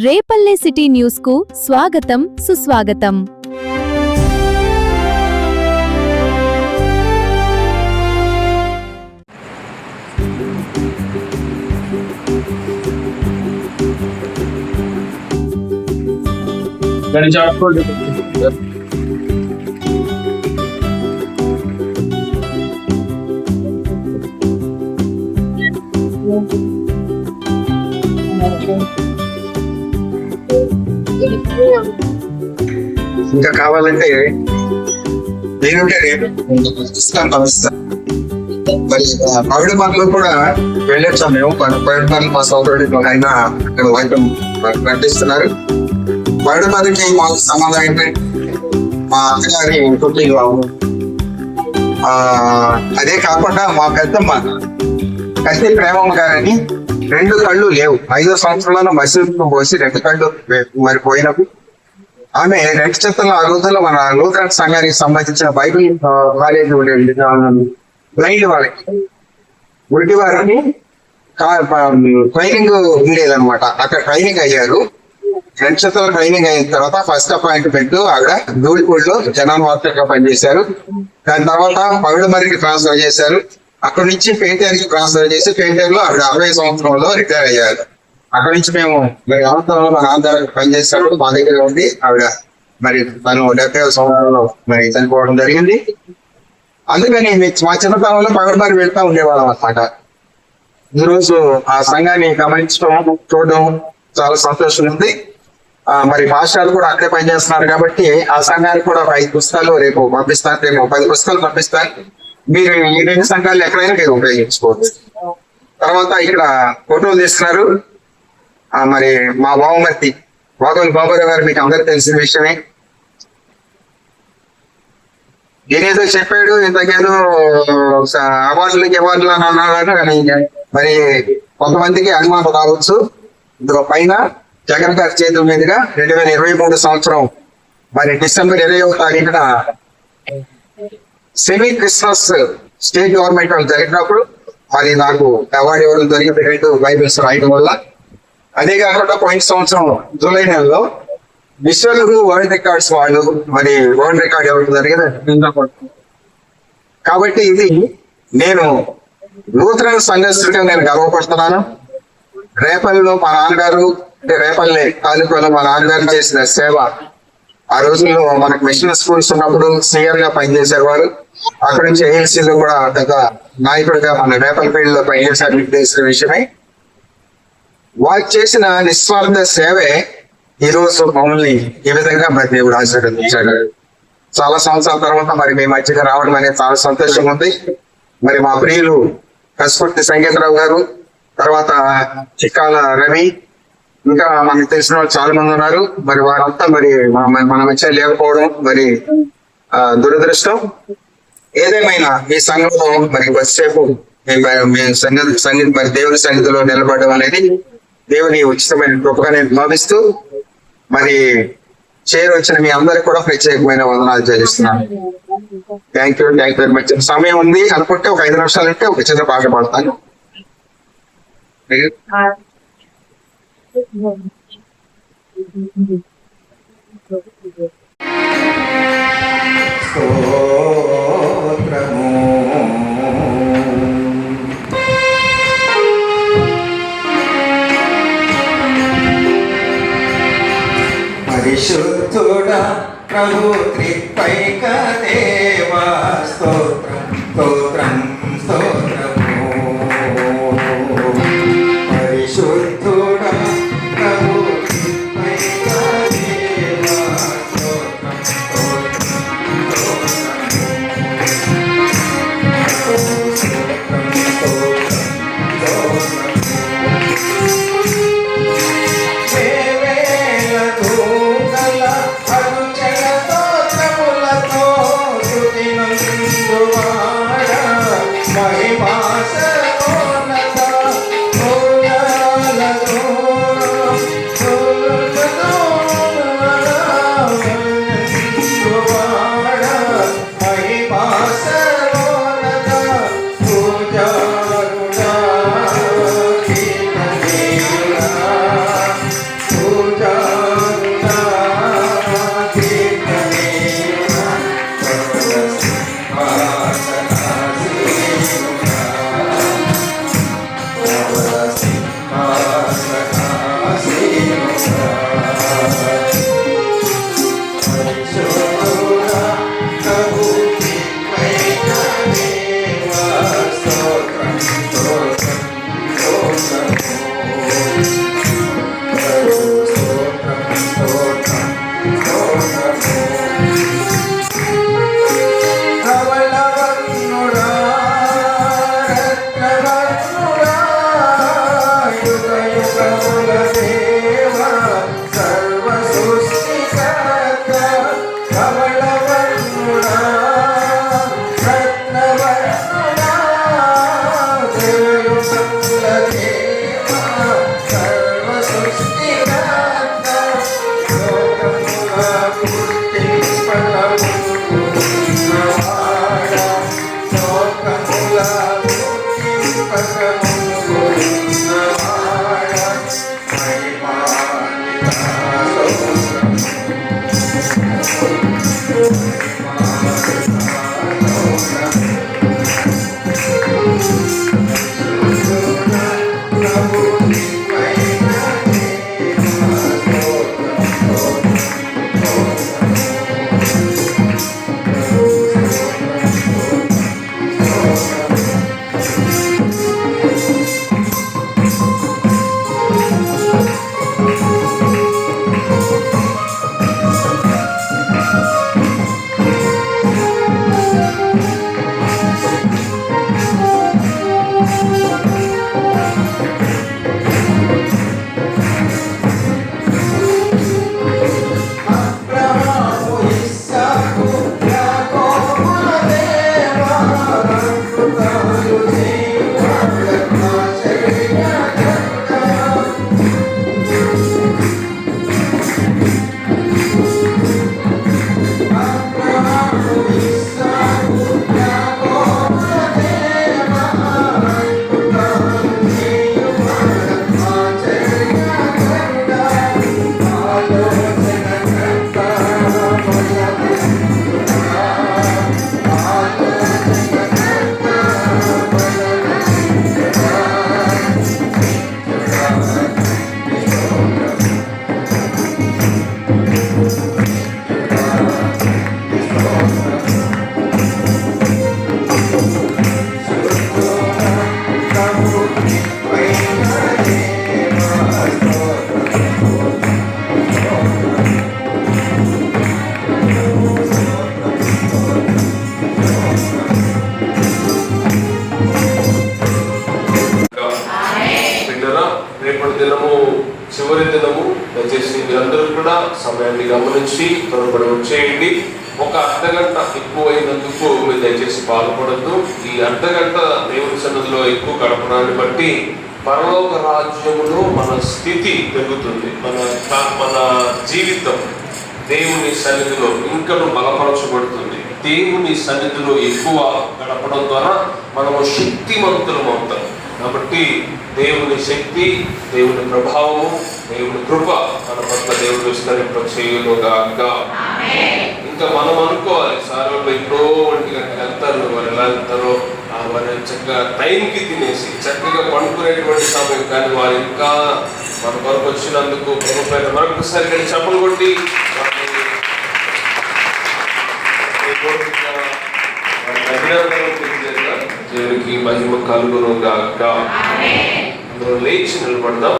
Repalle city news కు స్వాగతం సుస్వాగతం. ఇంకా కావాలంటే నేనుంటే పంపిస్తాను. మరి పవిడ మార్గంలో కూడా వెళ్ళొచ్చాం మేము. పవిడ మార్గం మా సోదరుడు ఆయన అక్కడ వైద్యం ప్రకటిస్తున్నారు. పవిడ మార్గంకి మాకు సంబంధం ఏంటంటే మా అత్తగారి కుటుంబ అదే కాకుండా మా పెద్దమ్మ కత్తి ప్రేమమ్మ గారని 2 కళ్ళు లేవు. 5వ సంవత్సరంలో మసీదుకు పోసి 2 కళ్ళు మరి పోయినప్పుడు ఆమె నక్షత్రంలో ఆ రోజుల్లో మన లూథరన్ సంఘానికి సంబంధించిన బైబిల్ కాలేజీ ఉండేది. బ్లైండ్ వాళ్ళకి గుడ్డి వారిని ట్రైనింగ్ ఉండేది అనమాట. అక్కడ ట్రైనింగ్ అయ్యారు. నక్షత్రాల ట్రైనింగ్ అయిన తర్వాత ఫస్ట్ అపాయింట్మెంట్ ఆవిడ ధూళిపూడిలో జనాన్ వార్తగా పనిచేశారు. దాని తర్వాత పవిడమరికి ట్రాన్స్ఫర్ చేశారు. అక్కడి నుంచి పేటేరుకి ట్రాన్స్ఫర్ చేసి పేటేరులో ఆవిడ 60 సంవత్సరంలో రిటైర్ అయ్యారు. అక్కడి నుంచి మేము మరి అనంతరంలో మా నాన్నగారు పనిచేసినప్పుడు మా దగ్గర ఉండి ఆవిడ మరి తను 70వ సంవత్సరంలో మరి చనిపోవడం జరిగింది. అందుకని మా చిన్నతనంలో పవిడమరి వెళ్తా ఉండేవాళ్ళం అన్నమాట. ఈరోజు ఆ సంఘాన్ని గమనించడం చూడడం చాలా సంతోషం ఉంది. మరి పాస్టర్లు కూడా అక్కడే పనిచేస్తున్నారు కాబట్టి ఆ సంఘానికి కూడా 5 పుస్తకాలు రేపు పంపిస్తాను. రేపు 10 పుస్తకాలు పంపిస్తాను. మీరు ఈ 2 సంఘాలు ఎక్కడైనా మీరు ఉపయోగించుకోవచ్చు. తర్వాత ఇక్కడ ఫోటోలు తీస్తున్నారు. మరి మా బావమర్తి వాగోని బాబురావు గారు మీకు అందరికి తెలిసిన విషయమే. నేనేదో చెప్పాడు ఇంతకేదో అవార్డులు అని అన్నాడు. మరి కొంతమందికి అనుమానం రావచ్చు. ఇందులో పైన జగన్ గారి చేతుల మీదుగా 2023 సంవత్సరం మరి డిసెంబర్ 20వ తారీఖున సెమీ క్రిస్మస్ స్టేట్ గవర్నమెంట్ వాళ్ళు జరిగినప్పుడు మరి నాకు అవార్డు ఇవ్వడం జరిగింది 2 బైబిల్స్ రాయడం వల్ల. అదే కాకుండా పోయిన సంవత్సరం జూలై నెలలో విశ్వగురు వరల్డ్ రికార్డ్స్ వాళ్ళు మరి వరల్డ్ రికార్డ్ ఇవ్వడం జరిగింది. కాబట్టి ఇది నేను లూథరన్ సంఘస్థుడిగా నేను గర్వపడుతున్నాను. రేపల్లిలో మా నాన్నగారు అంటే రేపల్లి తాలూకాలో మా నాన్నగారు చేసిన సేవ, ఆ రోజుల్లో మనకు మిషన్ స్కూల్స్ ఉన్నప్పుడు సీఆర్ గా పనిచేసేవారు. అక్కడి నుంచి ఏఎల్సీలో కూడా పెద్ద నాయకుడిగా మన రేపల్లిపేటలో పనిచేశారు. తెలిసిన విషయమే. వారు చేసిన నిస్వార్థ సేవే ఈ రోజు మమ్మల్ని ఈ విధంగా మరి దేవుడు ఆశీర్వదించాడు. చాలా సంవత్సరాల తర్వాత మరి మీ మధ్యగా రావడం అనేది చాలా సంతోషంగా ఉంది. మరి మా ప్రియులు కసుపర్తి సంగీతరావు గారు, తర్వాత చిక్కాల రవి, ఇంకా మనకు తెలిసిన వాళ్ళు చాలా మంది ఉన్నారు. మరి వారంతా మరి మన మధ్య లేకపోవడం మరి దురదృష్టం. ఏదేమైనా ఈ సంఘంలో మరి కొద్దిసేపు సంగీత మరి దేవుని సన్నిధిలో నిలబడడం అనేది దేవుని ఉచితమైన కృపగా నేను భావిస్తూ మరి వచ్చిన మీ అందరికి కూడా ప్రత్యేకమైన వందనాలు చెల్లిస్తున్నాను. Thank you very much. సమయం ఉంది అనుకుంటే ఒక 5 నిమిషాలు అంటే ఒక చిన్న పాట పాడతాను. పరిశుద్ధుడా ప్రభు త్రికైక దేవా స్తోత్రం స్తోత్రం స్తోత్రము. పరిశుద్ధుడా ప్రభు త్రికైక దేవా స్తోత్రం స్తోత్రం స్తోత్రం. మహిమా రేపటి దినము చివరి దినము. దయచేసి మీరందరూ కూడా సమయాన్ని గమనించి త్వరపడి వచ్చేయండి. ఒక అర్ధగంట ఎక్కువైనందుకు మీరు దయచేసి బాధపడద్దు. ఈ అర్ధగంట దేవుని సన్నిధిలో ఎక్కువ గడపడాన్ని బట్టి పరలోక రాజ్యములో మన స్థితి పెరుగుతుంది. మన జీవితం దేవుని సన్నిధిలో ఇంకను బలపరచబడుతుంది. దేవుని సన్నిధిలో ఎక్కువ గడపడం ద్వారా మనము శక్తిమంతులం అవుతాం. కాబట్టి దేవుని శక్తి, దేవుని ప్రభావము, దేవుని కృప మన పట్ల దేవుడు విస్తరింప చేయునుగాక. ఇంకా మనం అనుకోవాలి, సార్ వాళ్ళు ఎప్పుడో 1 గంటకి వెళ్తారు, వారు ఎలా వెళ్తారో వారు చక్కగా టైంకి తినేసి చక్కగా పండుకునేటువంటి సమయం. కానీ వారు ఇంకా మన కొరకు వచ్చినందుకు ప్రభు పైన మరొకసారి చప్పలు కొట్టి అభినందనలు తెలియజేద్దాం. దేవునికి మహిమ కలుగునుగాక. అందరూ లేచి నిలబడదాం.